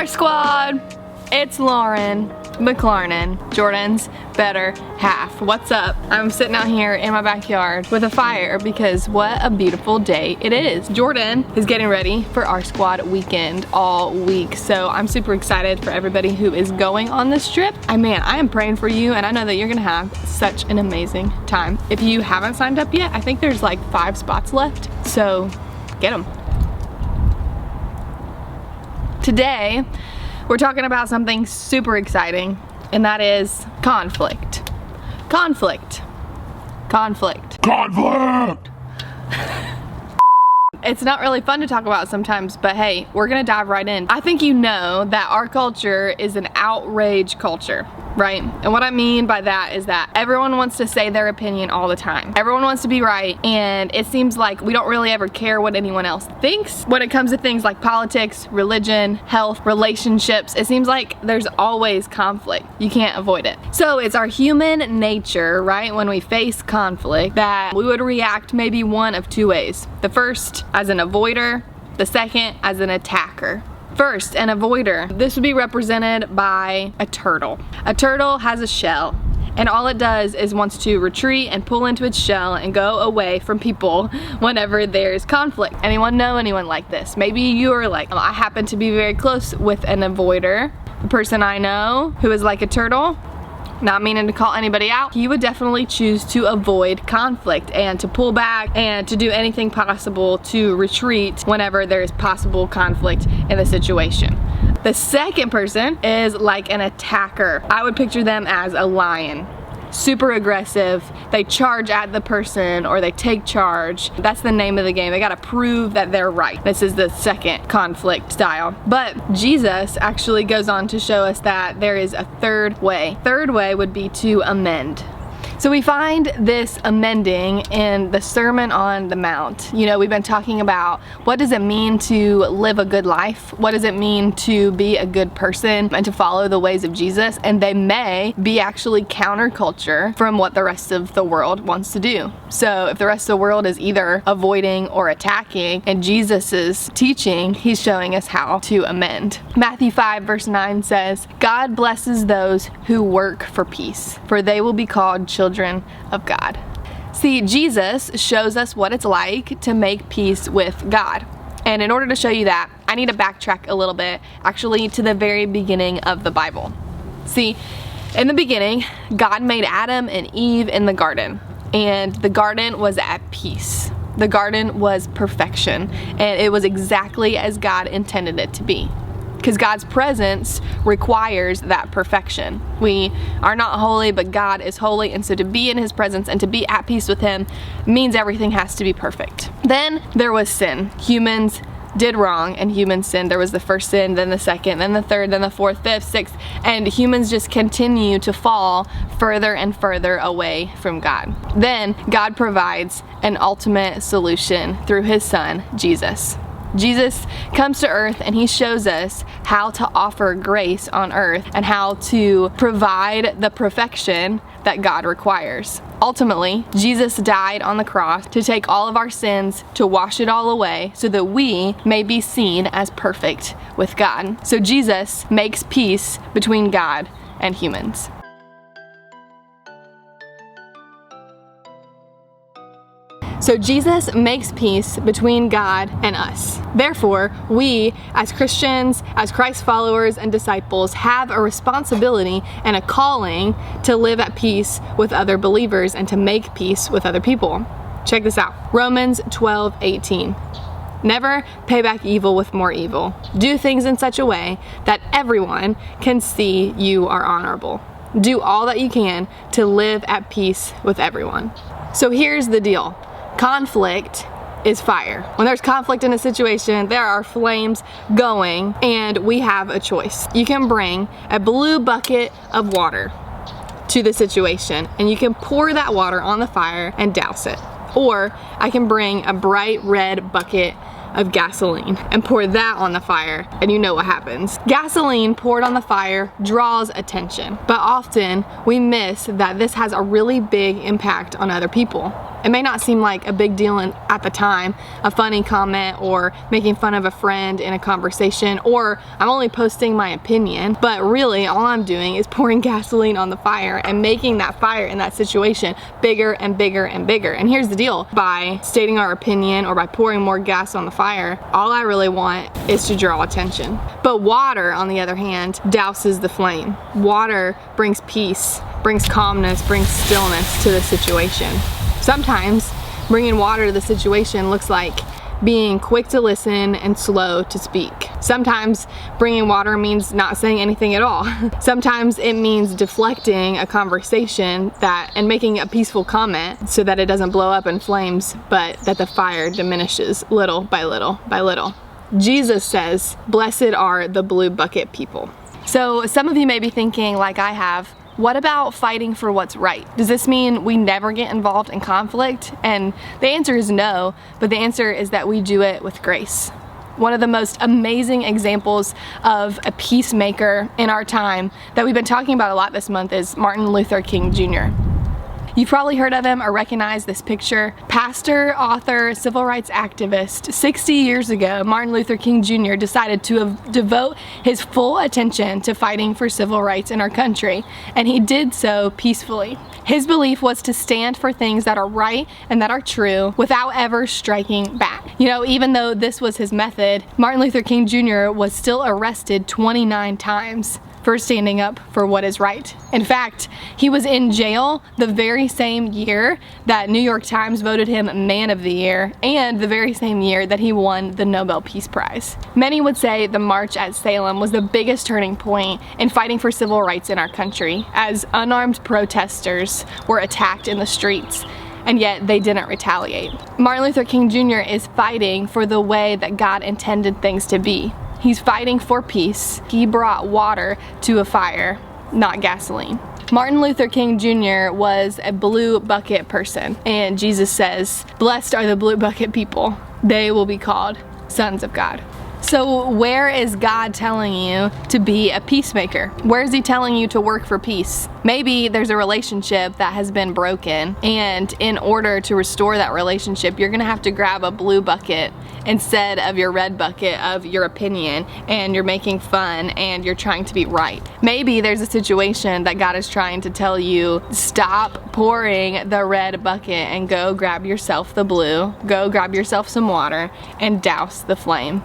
RSQUAD, it's Lauren McLarnon, Jordan's better half. What's up? I'm sitting out here in my backyard with a fire because what a beautiful day it is. Jordan is getting ready for RSQUAD weekend all week, so I'm super excited for everybody who is going on this trip. I am praying for you, and I know that you're gonna have such an amazing time. If you haven't signed up yet, I think there's like 5 spots left, so get them. Today, we're talking about something super exciting, and that is conflict. Conflict. Conflict. Conflict! It's not really fun to talk about sometimes, but hey, we're gonna dive right in. I think you know that our culture is an outrage culture, right? And what I mean by that is that everyone wants to say their opinion all the time. Everyone wants to be right, and it seems like we don't really ever care what anyone else thinks. When it comes to things like politics, religion, health, relationships, it seems like there's always conflict. You can't avoid it. So it's our human nature, right, when we face conflict, that we would react maybe one of 2 ways. The first, as an avoider, the second, as an attacker. First, an avoider. This would be represented by a turtle. A turtle has a shell, and all it does is wants to retreat and pull into its shell and go away from people whenever there's conflict. Anyone know anyone like this? Maybe you're like, I happen to be very close with an avoider. The person I know who is like a turtle, not meaning to call anybody out, he would definitely choose to avoid conflict and to pull back and to do anything possible to retreat whenever there's possible conflict in the situation. The second person is like an attacker. I would picture them as a lion. Super aggressive. They charge at the person, or they take charge. That's the name of the game. They gotta prove that they're right. This is the second conflict style. But Jesus actually goes on to show us that there is a third way. Third way would be to amend. So we find this amending in the Sermon on the Mount. You know, we've been talking about what does it mean to live a good life? What does it mean to be a good person and to follow the ways of Jesus? And they may be actually counterculture from what the rest of the world wants to do. So if the rest of the world is either avoiding or attacking, and Jesus is teaching, he's showing us how to amend. Matthew 5 verse 9 says, "God blesses those who work for peace, for they will be called children of God." See, Jesus shows us what it's like to make peace with God. And in order to show you that, I need to backtrack a little bit, actually to the very beginning of the Bible. See, in the beginning, God made Adam and Eve in the garden, and the garden was at peace. The garden was perfection, and it was exactly as God intended it to be. Because God's presence requires that perfection. We are not holy, but God is holy, and so to be in his presence and to be at peace with him means everything has to be perfect. Then there was sin. Humans did wrong and humans sinned. There was the first sin, then the second, then the third, then the fourth, fifth, sixth, and humans just continue to fall further and further away from God. Then God provides an ultimate solution through his son, Jesus. Jesus comes to earth and he shows us how to offer grace on earth and how to provide the perfection that God requires. Ultimately, Jesus died on the cross to take all of our sins, to wash it all away, so that we may be seen as perfect with God. So Jesus makes peace between God and humans. So Jesus makes peace between God and us. Therefore, we as Christians, as Christ followers and disciples, have a responsibility and a calling to live at peace with other believers and to make peace with other people. Check this out. Romans 12:18. Never pay back evil with more evil. Do things in such a way that everyone can see you are honorable. Do all that you can to live at peace with everyone. So here's the deal. Conflict is fire. When there's conflict in a situation, there are flames going, and we have a choice. You can bring a blue bucket of water to the situation, and you can pour that water on the fire and douse it. Or I can bring a bright red bucket of gasoline and pour that on the fire, and you know what happens. Gasoline poured on the fire draws attention, but often we miss that this has a really big impact on other people. It may not seem like a big deal at the time, a funny comment or making fun of a friend in a conversation, or I'm only posting my opinion, but really all I'm doing is pouring gasoline on the fire and making that fire in that situation bigger and bigger and bigger. And here's the deal, by stating our opinion or by pouring more gas on the fire, all I really want is to draw attention. But water, on the other hand, douses the flame. Water brings peace, brings calmness, brings stillness to the situation. Sometimes bringing water to the situation looks like being quick to listen and slow to speak. Sometimes bringing water means not saying anything at all. Sometimes it means deflecting a conversation and making a peaceful comment so that it doesn't blow up in flames, but that the fire diminishes little by little by little. Jesus says, "Blessed are the blue bucket people." So some of you may be thinking, like I have, what about fighting for what's right? Does this mean we never get involved in conflict? And the answer is no, but the answer is that we do it with grace. One of the most amazing examples of a peacemaker in our time that we've been talking about a lot this month is Martin Luther King Jr. You've probably heard of him or recognize this picture. Pastor, author, civil rights activist. 60 years ago, Martin Luther King Jr. decided to devote his full attention to fighting for civil rights in our country, and he did so peacefully. His belief was to stand for things that are right and that are true without ever striking back. You know, even though this was his method, Martin Luther King Jr. was still arrested 29 times for standing up for what is right. In fact, he was in jail the very same year that New York Times voted him Man of the Year, and the very same year that he won the Nobel Peace Prize. Many would say the March at Salem was the biggest turning point in fighting for civil rights in our country, as unarmed protesters were attacked in the streets, and yet they didn't retaliate. Martin Luther King Jr. is fighting for the way that God intended things to be. He's fighting for peace. He brought water to a fire, not gasoline. Martin Luther King Jr. was a blue bucket person, and Jesus says, "Blessed are the blue bucket people. They will be called sons of God." So where is God telling you to be a peacemaker? Where is he telling you to work for peace? Maybe there's a relationship that has been broken, and in order to restore that relationship, you're gonna have to grab a blue bucket instead of your red bucket of your opinion, and you're making fun and you're trying to be right. Maybe there's a situation that God is trying to tell you, stop pouring the red bucket and go grab yourself the blue, go grab yourself some water and douse the flame.